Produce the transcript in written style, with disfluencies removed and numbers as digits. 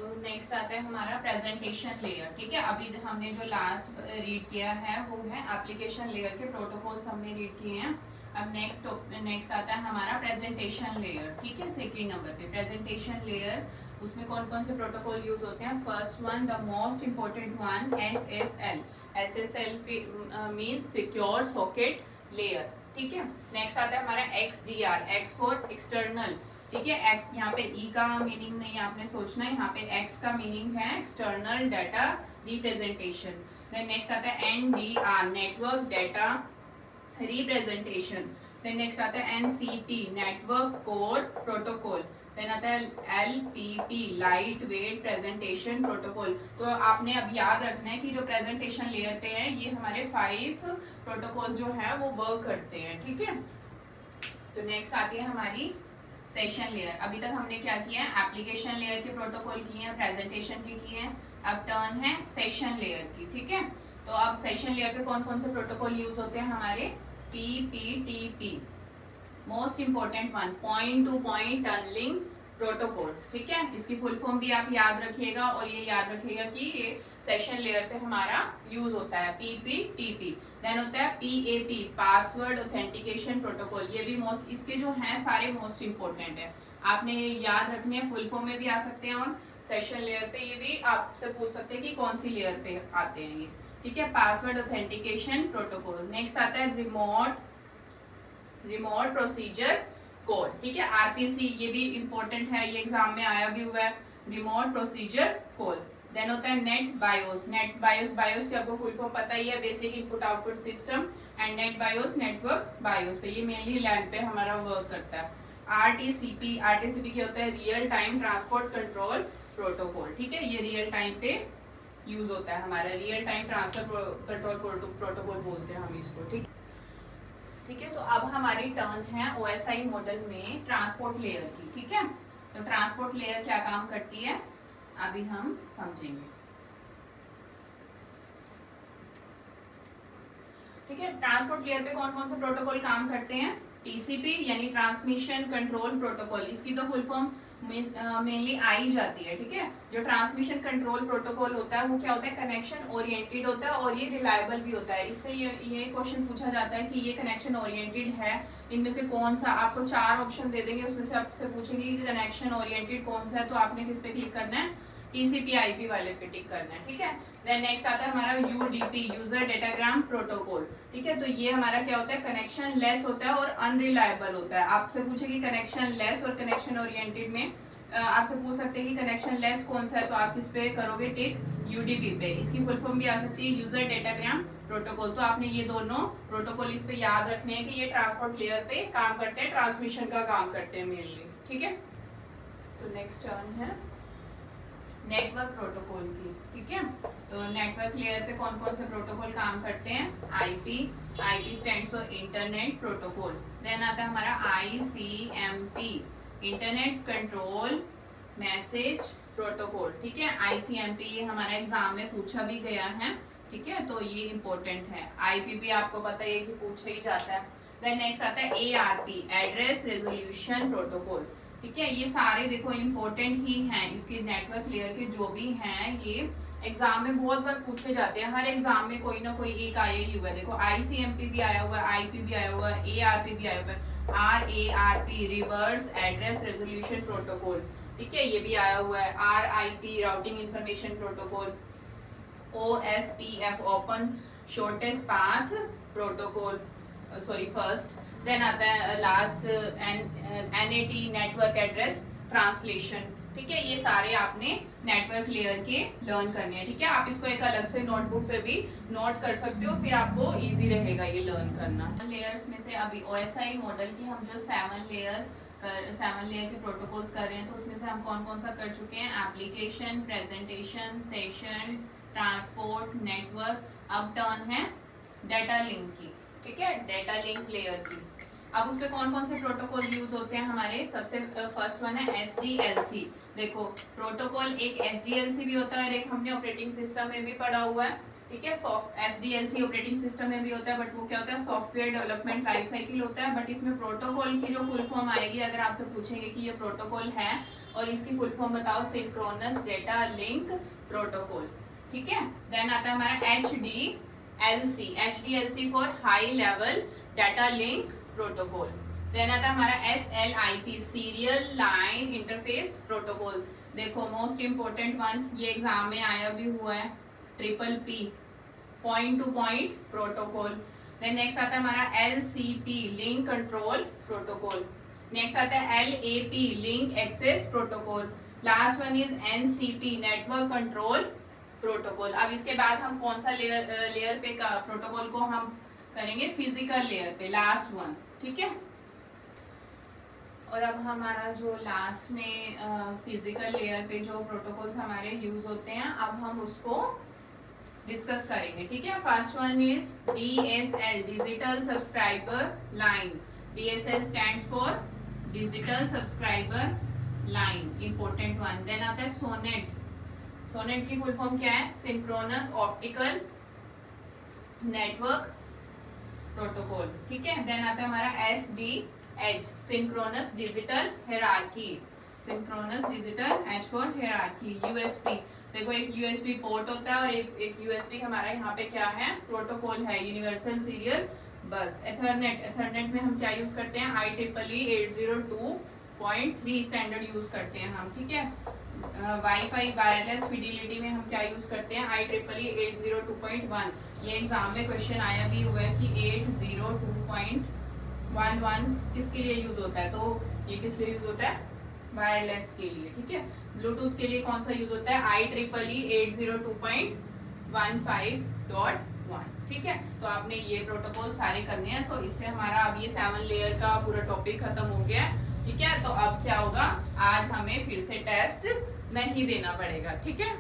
तो नेक्स्ट आता है हमारा प्रेजेंटेशन लेयर। ठीक है, अभी हमने जो लास्ट रीड किया है वो है एप्लीकेशन लेयर के प्रोटोकॉल्स हमने रीड किए हैं। अब नेक्स्ट आता है हमारा प्रेजेंटेशन लेयर। ठीक है, सेकंड नंबर पे प्रेजेंटेशन लेयर, उसमें कौन कौन से प्रोटोकॉल यूज होते हैं। First one, the most important one, SSL। SSL means secure socket layer. ठीक है, नेक्स्ट आता है हमारा XDR, X फॉर एक्सटर्नल। ठीक है, एक्स यहाँ पे ई का मीनिंग नहीं आपने सोचना है, यहाँ पे एक्स का मीनिंग है external data representation. Then next आता है NDR, network data representation. Then next आता है NCP, network core protocol. Then आता है LPP, light weight presentation protocol. तो आपने अब याद रखना है कि जो प्रेजेंटेशन लेयर पे है ये हमारे 5 प्रोटोकॉल जो है वो वर्क करते हैं। ठीक है, तो नेक्स्ट आती है हमारी सेशन लेयर। अभी तक हमने क्या किया है, एप्लीकेशन लेयर के प्रोटोकॉल किए हैं, प्रेजेंटेशन के किए हैं, अब टर्न है सेशन लेयर की। ठीक है, तो अब सेशन लेयर पे कौन कौन से प्रोटोकॉल यूज होते हैं हमारे। PPTP, most important one, point to point tunneling protocol. ठीक है, इसकी फुल फॉर्म भी आप याद रखिएगा और ये याद रखिएगा कि ये सेशन लेयर पे हमारा यूज होता है PPTP। देन होता है PAP, पासवर्ड ऑथेंटिकेशन प्रोटोकॉल। ये भी मोस्ट, इसके जो हैं सारे मोस्ट इंपोर्टेंट है, आपने ये याद रखने हैं। फुल फॉर्म में भी आ सकते हैं और सेशन लेयर पे ये भी आपसे पूछ सकते हैं कि कौन सी लेयर पे आते हैं ये। ठीक है, पासवर्ड ऑथेंटिकेशन प्रोटोकॉल। नेक्स्ट आता है रिमोट प्रोसीजर कोड। ठीक है, RPC, ये भी इंपॉर्टेंट है, ये एग्जाम में आया भी हुआ है, रिमोट प्रोसीजर कोड। देन होता है नेट बायोस। बायोस की आपको फुल फॉर्म पता ही है, basic input output system. And net BIOS, network BIOS पे, ये मेनली लैन पे हमारा वर्क करता है। RTCP क्या होता है, real time transport control protocol. ठीक है, ये रियल टाइम पे यूज होता है हमारा, real time transfer control protocol बोलते हैं हम इसको। ठीक है, तो अब हमारी टर्न है OSI मॉडल में ट्रांसपोर्ट लेयर की। ठीक है, तो ट्रांसपोर्ट लेयर क्या काम करती है अभी हम समझेंगे। ठीक है, ट्रांसपोर्ट लेयर पे कौन कौन से प्रोटोकॉल काम करते हैं। TCP यानी ट्रांसमिशन कंट्रोल प्रोटोकॉल, इसकी तो फुल फॉर्म मेनली आ ही जाती है। ठीक है, जो ट्रांसमिशन कंट्रोल प्रोटोकॉल होता है वो क्या होता है, कनेक्शन ओरिएंटेड होता है और ये रिलायबल भी होता है। इससे ये क्वेश्चन पूछा जाता है कि ये कनेक्शन ओरिएंटेड है, इनमें से कौन सा। आपको 4 ऑप्शन दे देंगे, उसमें से आपसे पूछेंगे कि कनेक्शन ओरिएंटेड कौन सा है, तो आपने किस पे क्लिक करना है, TCP/IP वाले पे टिक करना है। ठीक है, देन नेक्स्ट आता है हमारा UDP, यूजर डेटाग्राम प्रोटोकॉल। ठीक है, तो ये हमारा क्या होता है, कनेक्शन लेस होता है और अनरिलायबल होता है। आपसे पूछेगी कनेक्शन लेस और कनेक्शन ओरिएंटेड में आपसे पूछ सकते हैं कि कनेक्शन लेस कौन सा है, तो आप किस पे करोगे टिक, UDP पे। इसकी फुल फॉर्म भी आ सकती है यूजर डेटाग्राम प्रोटोकॉल। तो आपने ये दोनों प्रोटोकॉल इस पे याद रखने हैं कि ये ट्रांसपोर्ट लेयर पे काम करते हैं, ट्रांसमिशन का काम करते हैं मेनली। ठीक है, तो नेक्स्ट टर्न है नेटवर्क प्रोटोकॉल की। ठीक है, तो नेटवर्क लेयर पे कौन कौन से प्रोटोकॉल काम करते हैं। IP stand for internet protocol. Then आता है हमारा ICMP, internet control message protocol. ठीक है, ICMP ये हमारा एग्जाम में पूछा भी गया है। ठीक है, तो ये इंपॉर्टेंट है। IPP आपको पता है कि पूछा ही जाता है। देन नेक्स्ट आता है ARP, एड्रेस रेजोल्यूशन प्रोटोकॉल। ठीक है, ये सारे देखो इंपॉर्टेंट ही हैं, इसके नेटवर्क लेयर के जो भी हैं ये एग्जाम में बहुत बार पूछे जाते हैं। हर एग्जाम में कोई ना कोई एक आया ही हुआ है। देखो ICMP भी आया हुआ है, IP भी आया हुआ है, ARP भी आया हुआ है। RARP, reverse address resolution protocol. ठीक है, ये भी आया हुआ है। RIP, routing information protocol. OSPF, open shortest path protocol, sorry first. Then आता है last NAT, network address translation. ठीक है, ये सारे आपने नेटवर्क लेयर के लर्न करने हैं। ठीक है, आप इसको एक अलग से नोटबुक पे भी नोट कर सकते हो, फिर आपको इजी रहेगा ये लर्न करना। लेयर्स में से अभी OSI मॉडल की हम जो 7 लेयर के प्रोटोकॉल्स कर रहे हैं, तो उसमें से हम कौन कौन सा कर चुके हैं, application, presentation, session, transport, network. अब टर्न है डाटा लिंक की। ठीक है, डाटा लिंक लेयर की। अब उस पे कौन कौन से प्रोटोकॉल यूज होते हैं हमारे, सबसे फर्स्ट वन है SDLC। देखो प्रोटोकॉल एक SDLC भी होता है और एक हमने ऑपरेटिंग सिस्टम में भी पढ़ा हुआ है, ठीक है। SDLC ऑपरेटिंग सिस्टम में भी होता है, बट वो क्या होता है, सॉफ्टवेयर डेवलपमेंट लाइफ साइकिल होता है। बट इसमें प्रोटोकॉल की जो फुल फॉर्म आएगी, अगर आपसे पूछेंगे कि ये प्रोटोकॉल है और इसकी फुल फॉर्म बताओ, सिंक्रोनस डेटा लिंक प्रोटोकॉल, ठीक है। देन आता है हमारा HDLC for high level data link protocol. Then आता है हमारा SLIP, serial line interface protocol. देखो मोस्ट इंपोर्टेंट वन, ये एग्जाम में आया भी हुआ है, PPP, point to point protocol. Then next आता है हमारा LCP, link control protocol. Next आता है LAP, link access protocol. Last one is NCP, network control protocol. अब इसके बाद हम कौन सा लेयर पे का प्रोटोकॉल को हम करेंगे, फिजिकल लेयर पे, लास्ट वन, ठीक है। और अब हमारा जो लास्ट में फिजिकल लेयर पे जो प्रोटोकॉल्स हमारे यूज होते हैं, अब हम उसको डिस्कस करेंगे, ठीक है। First one is DSL, digital subscriber line. DSL stands for digital subscriber line, important one. Then आता है सोनेट। सोनेट की फुल फॉर्म क्या है, सिंक्रोनस ऑप्टिकल नेटवर्क प्रोटोकॉल, ठीक है। देन आता है हमारा SDH, synchronous digital hierarchy. Synchronous digital H for hierarchy. USB, देखो एक USB पोर्ट होता है और एक USB हमारा यहाँ पे क्या है, प्रोटोकॉल है, यूनिवर्सल सीरियल बस। एथरनेट में हम क्या यूज करते हैं, IEEE 802.3 स्टैंडर्ड यूज करते हैं हम, ठीक है। वाईफाई वायरलेस फिडिलिटी में हम क्या यूज करते हैं, IEEE 802.1। ये एग्जाम में क्वेश्चन आया भी हुआ है कि 802.11 किसके लिए यूज होता है, तो ये किस लिए यूज होता है, वायरलेस के लिए, ठीक है। ब्लूटूथ के लिए कौन सा यूज होता है, IEEE 802.15.1, ठीक है। तो आपने ये प्रोटोकॉल सारे करने हैं, तो इससे हमारा अब ये 7 लेयर का पूरा टॉपिक खत्म हो गया है, ठीक है। तो अब क्या होगा, आज हमें फिर से टेस्ट नहीं देना पड़ेगा, ठीक है।